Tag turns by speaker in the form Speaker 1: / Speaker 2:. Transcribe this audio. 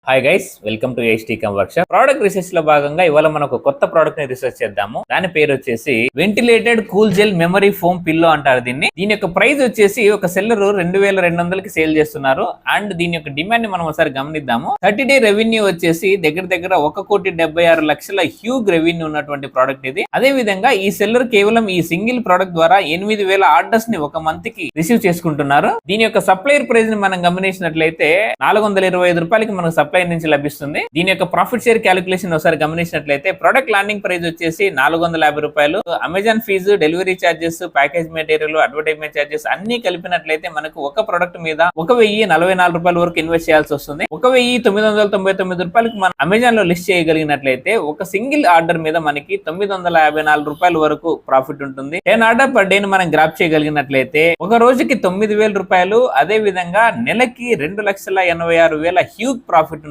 Speaker 1: Hi guys, welcome to HTCom workshop. Product research లో భాగంగా ఇవాళ మనం ఒక కొత్త ప్రోడక్ట్ ని రీసెర్చ్ చేద్దాము. దాని పేరు వచ్చేసి ventilated cool gel memory foam pillow అంటారు దీన్ని. దీని యొక్క ప్రైస్ వచ్చేసి ఒక సెల్లర్ 2200కి సేల్ చేస్తున్నారు. అండ్ దీని యొక్క డిమాండ్ ని మనం ఒకసారి గమనిద్దాము. 30-day రెవెన్యూ వచ్చేసి దగ్గర 1,76,00,000 హ్యూగ్ రెవెన్యూ ఉన్నటువంటి ప్రోడక్ట్ ఇది. అదే విధంగా ఈ సెల్లర్ కేవలం ఈ సింగిల్ ప్రోడక్ట్ ద్వారా 8,000 ఆర్డర్స్ ని ఒక మంత్ కి రిసీవ్ చేసుకుంటున్నారు. దీని యొక్క సప్లైర్ ప్రైస్ ని మనం గమనించినట్లయితే 425 రూపాయలకి మనకు సప్లై నుంచి లభిస్తుంది. దీని యొక్క ప్రాఫిట్ షేర్ క్యాలిక్యులేషన్ ఒకసారి గమనించినట్లయితే ప్రొడక్ట్ ల్యాండింగ్ ప్రైస్ వచ్చేసి 450 రూపాయలు. Amazon fee, delivery charges, package material, advertisement charges అన్ని కలిపినట్లయితే మనకు ఒక ప్రొడక్ట్ మీద 1,044 రూపాయల వరకు ఇన్వెస్ట్ చేయాల్సి వస్తుంది. 1,999 రూపాయలకి మనం అమెజాన్ లో లిస్ట్ చేయగలిగినట్లయితే ఒక సింగిల్ ఆర్డర్ మీద మనకి 954 రూపాయల వరకు ప్రాఫిట్ ఉంటుంది. 10 ఆర్డర్ పర్ డే మనం గ్రాప్ చేయగలిగినట్లయితే ఒక రోజుకి 9,000 రూపాయలు. అదే విధంగా నెలకి 2,86,000 హ్యూగ్ ప్రాఫిట్